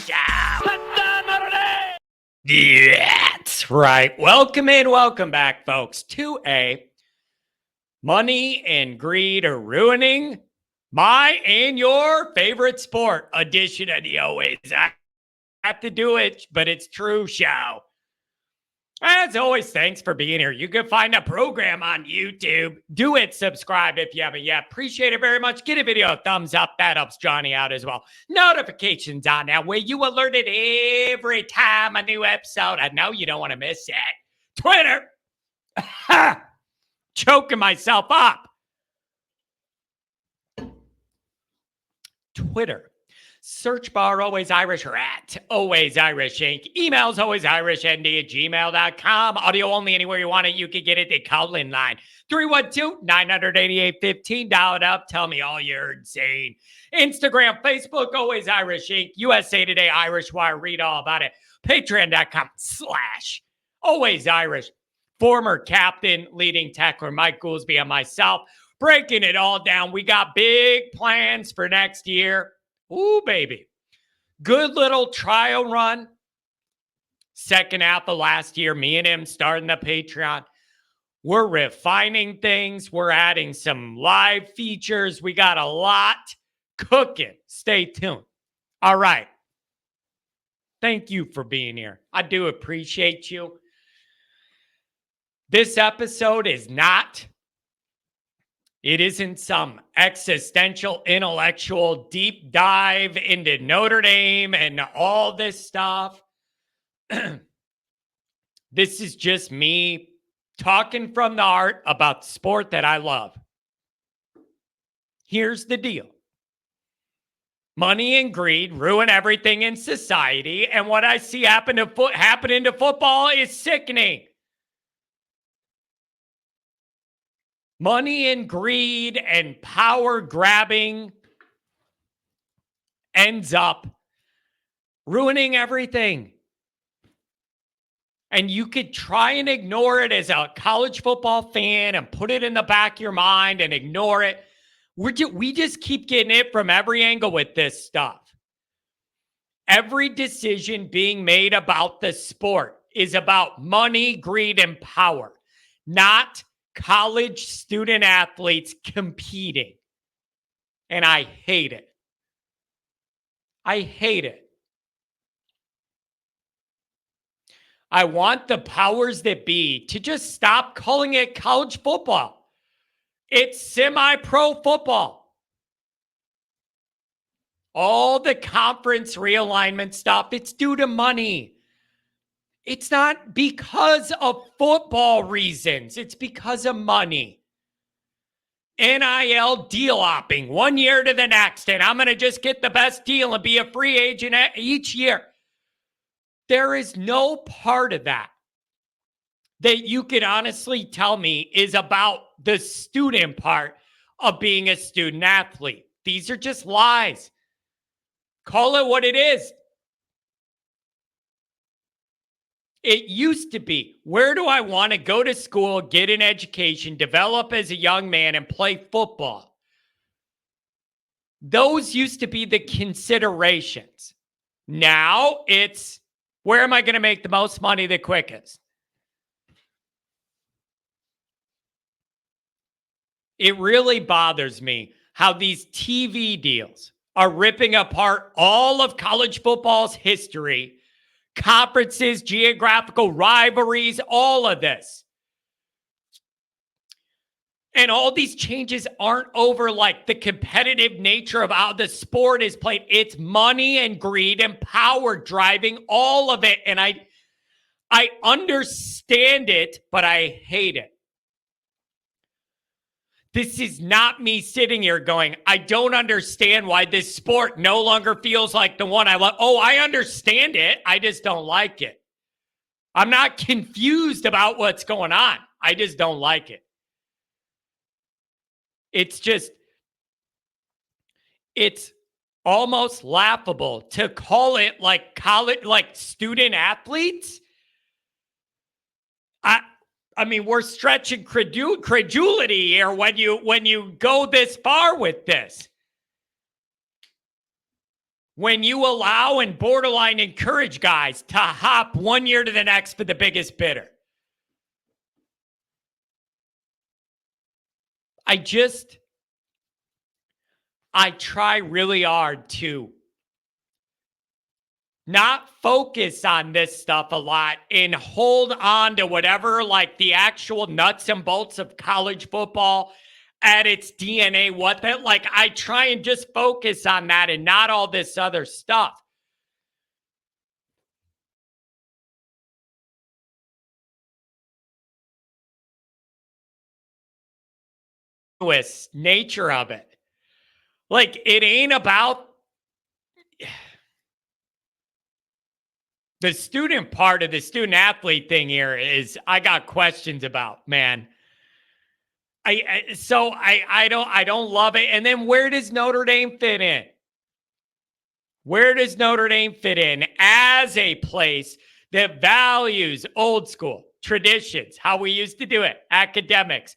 show. That's right. Welcome back, folks, to a Money and Greed Are Ruining My and Your Favorite Sport edition of the Always I Have to Do It, but It's True show. As always, thanks for being here. You can find a program on YouTube. Do it. Subscribe if you haven't yet. Appreciate it very much. Get a video a thumbs up. That helps Johnny out as well. Notifications on that way. You alerted every time a new episode. I know you don't want to miss it. Twitter. Choking myself up. Twitter. Search bar Always Irish or at Always Irish Inc. Emails alwaysirishnd@gmail.com. Audio only anywhere you want it. You can get it. The call-in line 312-988-15. Dial it up. Tell me all you're insane. Instagram, Facebook, Always Irish Inc. USA Today, Irish Wire. Read all about it. Patreon.com/Always Irish. Former captain, leading tackler Mike Goolsby and myself breaking it all down. We got big plans for next year. Ooh, baby. Good little trial run. Second half of last year, me and him starting the Patreon. We're refining things. We're adding some live features. We got a lot cooking. Stay tuned. All right. Thank you for being here. I do appreciate you. This episode isn't some existential, intellectual deep dive into Notre Dame and all this stuff. This is just me talking from the heart about the sport that I love. Here's the deal. Money and greed ruin everything in society, and what I see happening to football is sickening. Money and greed and power grabbing ends up ruining everything. And you could try and ignore it as a college football fan and put it in the back of your mind and ignore it. We just keep getting it from every angle with this stuff. Every decision being made about the sport is about money, greed, and power, not college student athletes competing. And I hate it. I hate it. I want the powers that be to just stop calling it college football. It's semi-pro football. All the conference realignment stuff, it's due to money. It's not because of football reasons. It's because of money. NIL deal hopping 1 year to the next, and I'm going to just get the best deal and be a free agent each year. There is no part of that you could honestly tell me is about the student part of being a student athlete. These are just lies. Call it what it is. It used to be, where do I want to go to school, get an education, develop as a young man, and play football? Those used to be the considerations. Now it's, where am I going to make the most money the quickest? It really bothers me how these TV deals are ripping apart all of college football's history. Conferences, geographical rivalries, all of this. And all these changes aren't over like the competitive nature of how the sport is played. It's money and greed and power driving all of it. And I understand it, but I hate it. This is not me sitting here going, I don't understand why this sport no longer feels like the one I love. Oh, I understand it. I just don't like it. I'm not confused about what's going on. I just don't like it. It's almost laughable to call it like college, like student athletes. I mean, we're stretching credulity here when you go this far with this. when you allow and borderline encourage guys to hop 1 year to the next for the biggest bidder. I try really hard to not focus on this stuff a lot and hold on to whatever, like the actual nuts and bolts of college football at its DNA. What that, like, I try and just focus on that and not all this other stuff. Nature of it. Like, it ain't about the student part of the student athlete thing here is I got questions about, man. I don't love it. And then where does Notre Dame fit in? Where does Notre Dame fit in as a place that values old school traditions, how we used to do it, academics,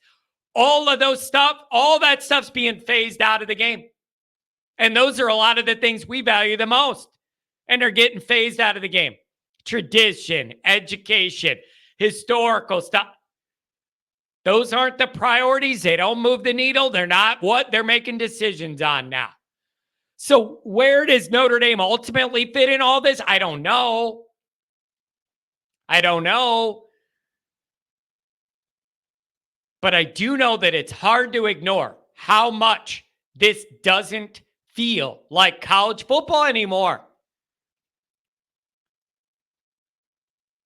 all of those stuff, all that stuff's being phased out of the game. And those are a lot of the things we value the most. And they're getting phased out of the game. Tradition, education, historical stuff. Those aren't the priorities. They don't move the needle. They're not what they're making decisions on now. So where does Notre Dame ultimately fit in all this? I don't know. But I do know that it's hard to ignore how much this doesn't feel like college football anymore.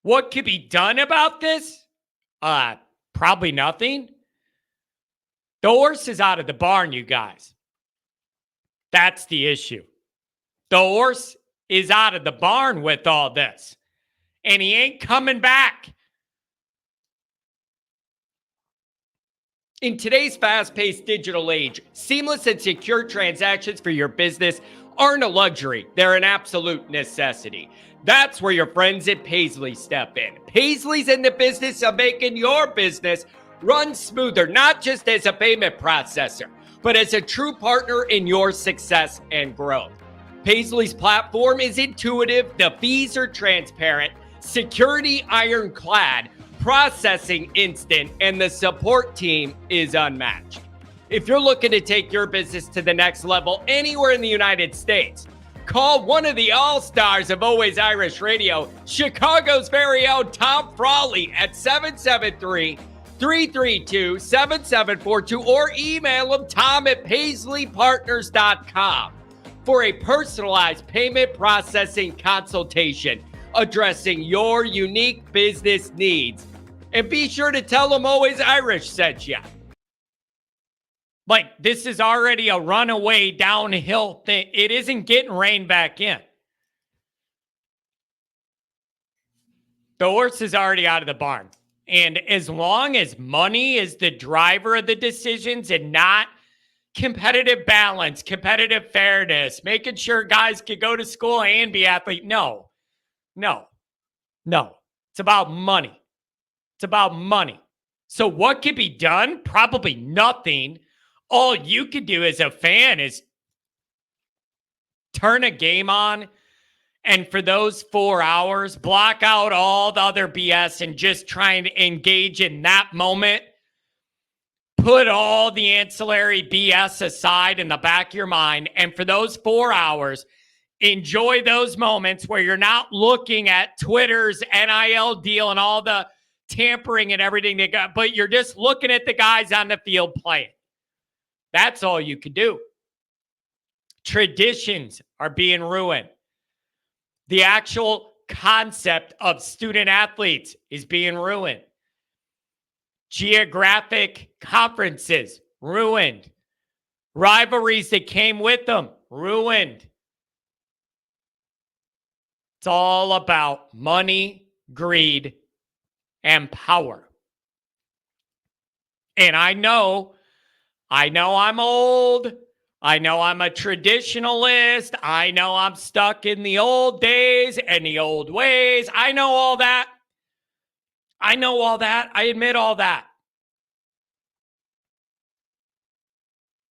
What could be done about this? Probably nothing. The horse is out of the barn, you guys. That's the issue. The horse is out of the barn with all this. And he ain't coming back. In today's fast-paced digital age, seamless and secure transactions for your business aren't a luxury. They're an absolute necessity. That's where your friends at Paisley step in. Paisley's in the business of making your business run smoother, not just as a payment processor, but as a true partner in your success and growth. Paisley's platform is intuitive, the fees are transparent, security ironclad, processing instant, and the support team is unmatched. If you're looking to take your business to the next level anywhere in the United States, call one of the all-stars of Always Irish Radio, Chicago's very own Tom Frawley at 773-332-7742 or email him tom@paisleypartners.com for a personalized payment processing consultation addressing your unique business needs. And be sure to tell them Always Irish sent you. Like, this is already a runaway downhill thing. It isn't getting reined back in. The horse is already out of the barn. And as long as money is the driver of the decisions and not competitive balance, competitive fairness, making sure guys can go to school and be athletes. No. It's about money. So what could be done? Probably nothing. All you could do as a fan is turn a game on and for those 4 hours, block out all the other BS and just try and engage in that moment. Put all the ancillary BS aside in the back of your mind. And for those 4 hours, enjoy those moments where you're not looking at Twitter's NIL deal and all the tampering and everything they got, but you're just looking at the guys on the field playing. That's all you can do. Traditions are being ruined. The actual concept of student athletes is being ruined. Geographic conferences, ruined. Rivalries that came with them, ruined. It's all about money, greed, and power. And I know I'm old. I know I'm a traditionalist. I know I'm stuck in the old days and the old ways. I know all that. I admit all that.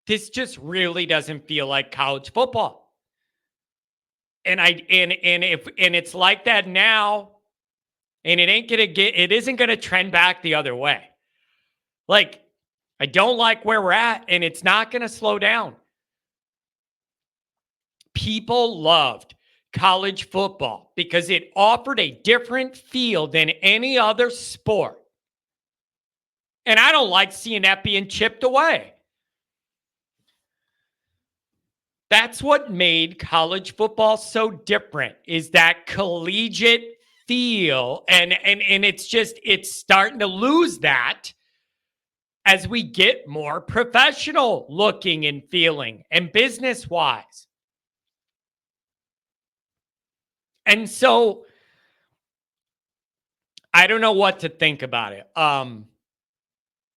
This just really doesn't feel like college football. And it's like that now, and it isn't gonna trend back the other way. Like, I don't like where we're at, and it's not gonna slow down. People loved college football because it offered a different feel than any other sport. And I don't like seeing that being chipped away. That's what made college football so different, is that collegiate feel. And it's starting to lose that as we get more professional looking and feeling and business wise. And so I don't know what to think about it.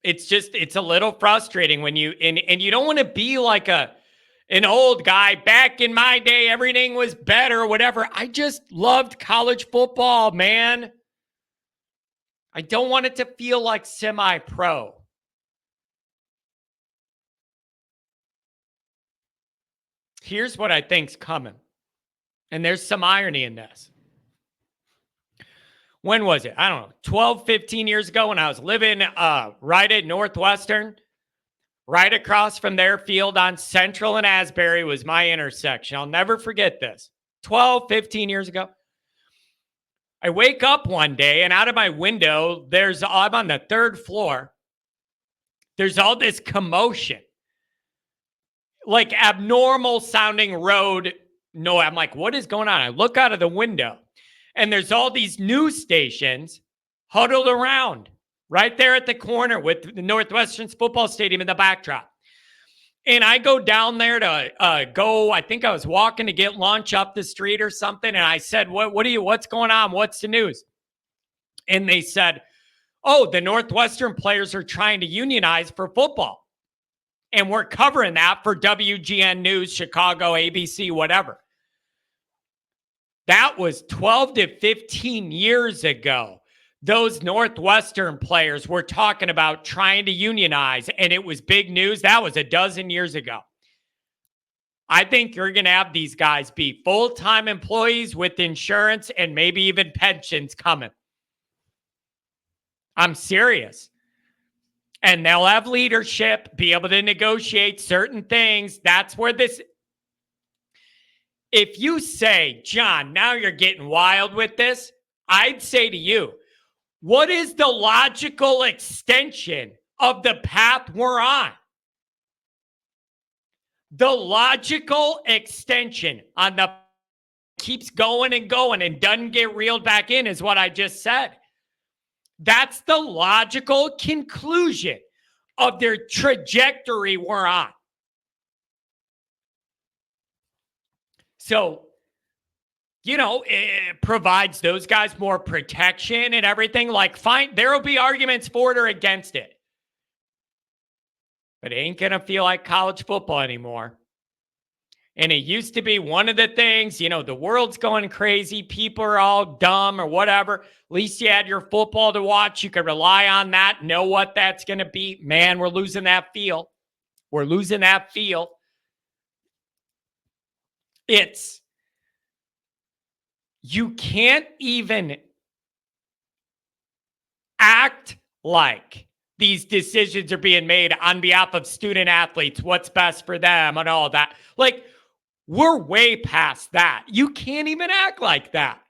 It's a little frustrating when you you don't want to be like an old guy. Back in my day, everything was better, whatever. I just loved college football, man. I don't want it to feel like semi-pro. Here's what I think's coming. And there's some irony in this. When was it? I don't know, 12, 15 years ago when I was living right at Northwestern. Right across from their field on Central and Asbury was my intersection. I'll never forget this. 12, 15 years ago. I wake up one day and out of my window, I'm on the third floor. There's all this commotion. Like abnormal sounding road. No, I'm like, what is going on? I look out of the window and there's all these news stations huddled around right there at the corner with the Northwestern's football stadium in the backdrop. And I go down there to I think I was walking to get lunch up the street or something. And I said, what's going on? What's the news? And they said, oh, the Northwestern players are trying to unionize for football. And we're covering that for WGN News, Chicago, ABC, whatever. That was 12 to 15 years ago. Those Northwestern players were talking about trying to unionize, and it was big news. That was a dozen years ago. I think you're going to have these guys be full-time employees with insurance and maybe even pensions coming. I'm serious. And they'll have leadership, be able to negotiate certain things. That's where if you say, John, now you're getting wild with this, I'd say to you, what is the logical extension of the path we're on? The logical extension on the keeps going and going and doesn't get reeled back in is what I just said. That's the logical conclusion of their trajectory we're on. So, it provides those guys more protection and everything. Like, fine, there will be arguments for it or against it. But it ain't going to feel like college football anymore. And it used to be one of the things, the world's going crazy. People are all dumb or whatever. At least you had your football to watch. You could rely on that, know what that's going to be. Man, we're losing that feel. We're losing that feel. You can't even act like these decisions are being made on behalf of student athletes, what's best for them and all that. Like, we're way past that. You can't even act like that.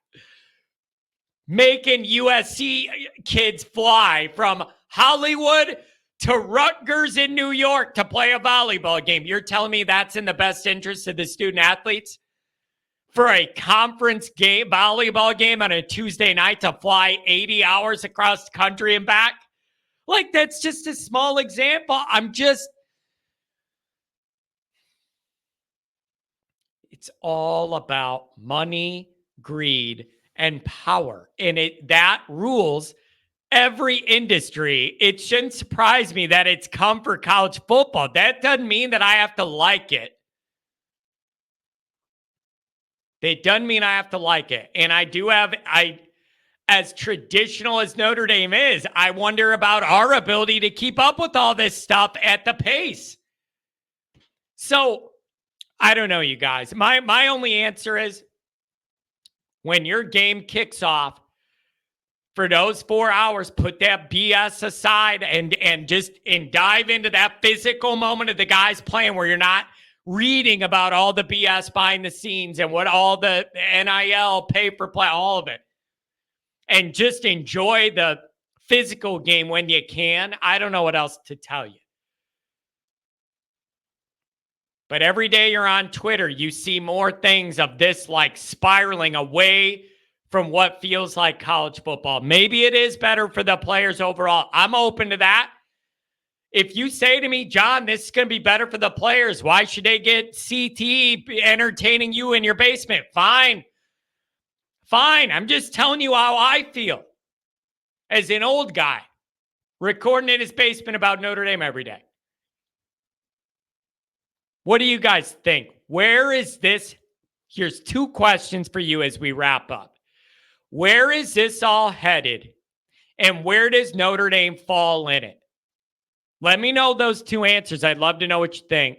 Making USC kids fly from Hollywood to Rutgers in New York to play a volleyball game. You're telling me that's in the best interest of the student athletes? For a conference game, volleyball game on a Tuesday night to fly 80 hours across the country and back? Like, that's just a small example. It's all about money, greed, and power. And that rules every industry. It shouldn't surprise me that it's come for college football. That doesn't mean that I have to like it. It doesn't mean I have to like it. And as traditional as Notre Dame is, I wonder about our ability to keep up with all this stuff at the pace. So, I don't know, you guys. My only answer is when your game kicks off, for those 4 hours, put that BS aside and dive into that physical moment of the guys playing where you're not reading about all the BS behind the scenes and what all the NIL pay for play, all of it. And just enjoy the physical game when you can. I don't know what else to tell you. But every day you're on Twitter, you see more things of this like spiraling away from what feels like college football. Maybe it is better for the players overall. I'm open to that. If you say to me, John, this is going to be better for the players, why should they get CTE entertaining you in your basement? Fine. I'm just telling you how I feel as an old guy recording in his basement about Notre Dame every day. What do you guys think? Where is this? Here's 2 questions for you as we wrap up. Where is this all headed? And where does Notre Dame fall in it? Let me know those 2 answers. I'd love to know what you think.